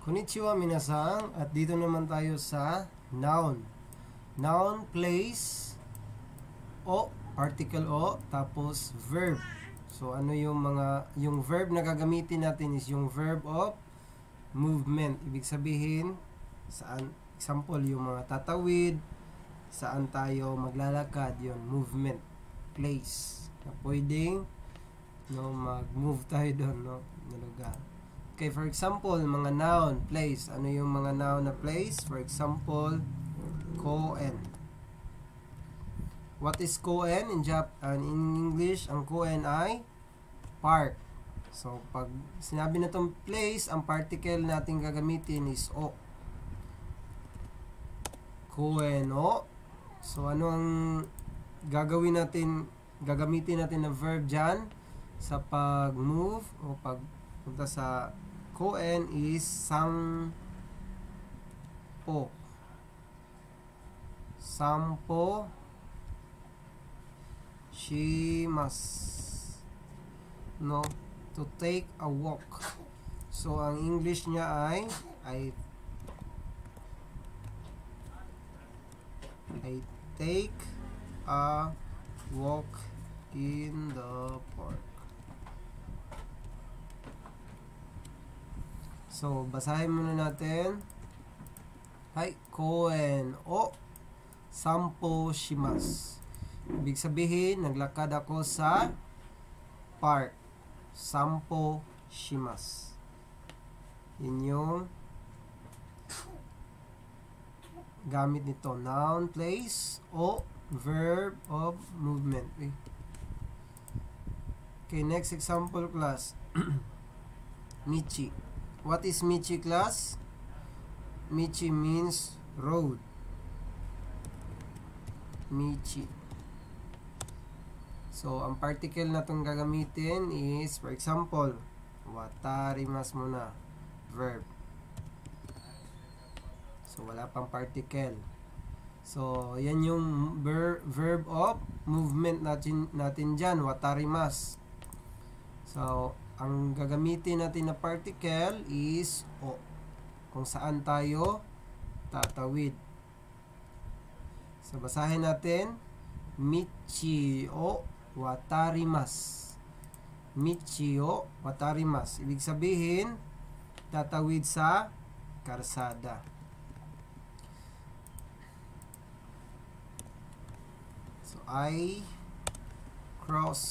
Konnichiwa minasan, at dito naman tayo sa noun. Noun, place, o, particle o, tapos verb. So ano yung verb na gagamitin natin is yung verb of movement. Ibig sabihin, saan, example, yung mga tatawid, saan tayo maglalakad, yun, movement, place. Na pwedeng mag-move tayo doon, na lugar. Okay, for example, mga noun, place. Ano yung mga noun na place? For example, koen. What is koen? In English, ang koen ay park. So, pag sinabi na itong place, ang particle natin gagamitin is o. Koen o. So, ano ang gagamitin natin na verb dyan sa pag-move o pagpunta sa koen is sampo. Sampo shimasu. To take a walk. So, ang English niya ay I take a walk in the park. So, basahin muna natin. Koen o sampo shimasu. Ibig sabihin, naglakad ako sa park. Sampo shimasu. Yun yung gamit nito. Noun, place, o verb of movement. Okay, next example class. Michi. What is Michi, class? Michi means road. Michi. So, ang particle na itong gagamitin is, for example, watarimasu muna. Verb. So, wala pang particle. So, yan yung verb of movement natin dyan. Watarimasu. So, ang gagamitin natin na particle is o. Kung saan tayo tatawid. So, basahin natin. Michi o watarimasu. Michi o watarimasu. Ibig sabihin, tatawid sa karsada. So, I cross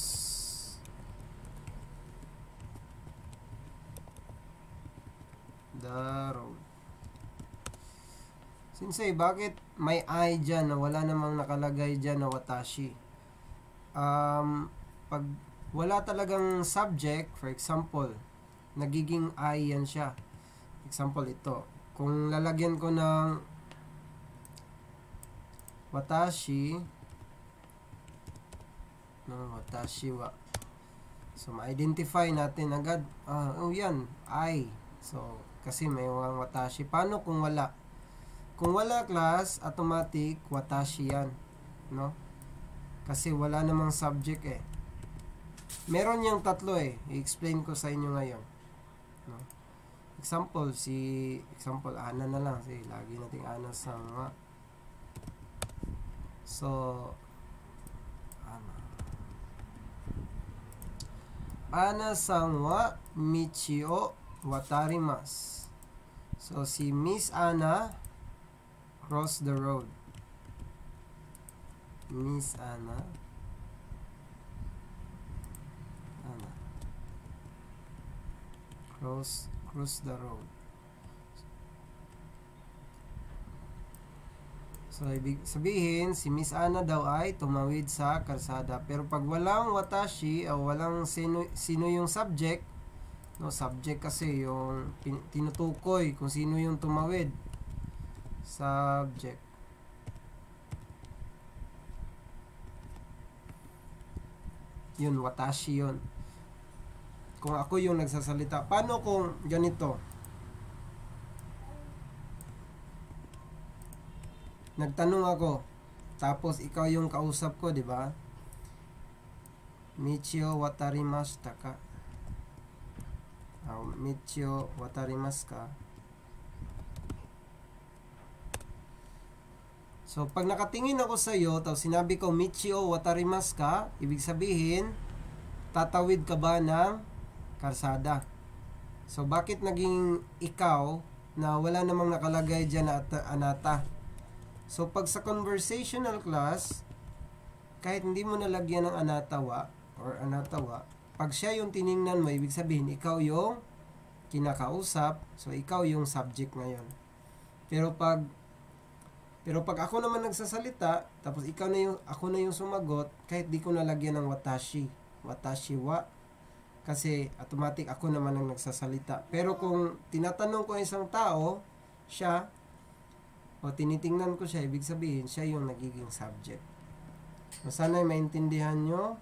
the road. Sensei, bakit may I dyan na wala namang nakalagay dyan na watashi? Pag wala talagang subject, for example, nagiging I yan siya. Example ito. Kung lalagyan ko ng watashi, watashi wa. So, ma-identify natin agad. Yan, I. So, kasi may watashi. Paano kung wala? Kung wala, class, automatic, watashi yan. Kasi wala namang subject eh. Meron yung tatlo eh. I-explain ko sa inyo ngayon. Example, Ana na lang. Lagi nating Ana sa mga. So, Ana sanwa michi o watarimasu. So, si Miss Ana cross the road. Miss Ana cross the road. So, ibig sabihin, si Miss Ana daw ay tumawid sa kalsada. Pero pag walang watashi o walang sino yung subject, subject kasi yung tinutukoy kung sino yung tumawid. Subject. Yun, watashi yun. Kung ako yung nagsasalita. Paano kung ganito? Nagtanong ako, tapos ikaw yung kausap ko, di ba? Michio watarimashita ka? Michio watarimasu ka? So, pag nakatingin ako sa iyo, tapos sinabi ko, Michio watarimasu ka, ibig sabihin, tatawid ka ba ng karsada? So, bakit naging ikaw na wala namang nakalagay dyan na anata? So, pag sa conversational class, kahit hindi mo nalagyan ng anatawa, or anatawa, pag siya yung tiningnan mo, ibig sabihin, ikaw yung kinakausap, so ikaw yung subject ngayon. Pero pag ako naman nagsasalita, tapos ako na yung sumagot, kahit di ko nalagyan ng watashi wa, kasi automatic ako naman ang nagsasalita. Pero kung tinatanong ko isang tao, siya, o tinitingnan ko siya, ibig sabihin, siya yung nagiging subject. So, sana maintindihan nyo.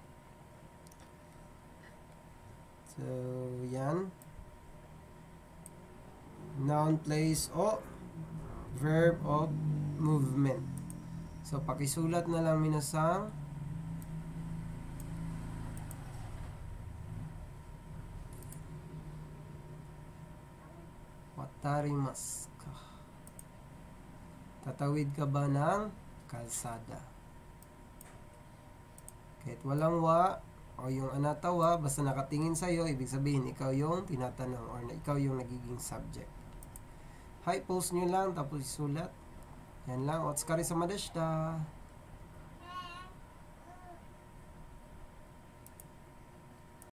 So, yan. Noun, place, o verb of movement. So, pakisulat na lang minasang. Watarimasu ka. Tatawid ka ba ng kalsada? Kahit walang wa o yung anatawa, basta nakatingin sa'yo, ibig sabihin, ikaw yung tinatanong or ikaw yung nagiging subject. Hi, post nyo lang, tapos isulat. Yan lang. Otsukare sama deshita.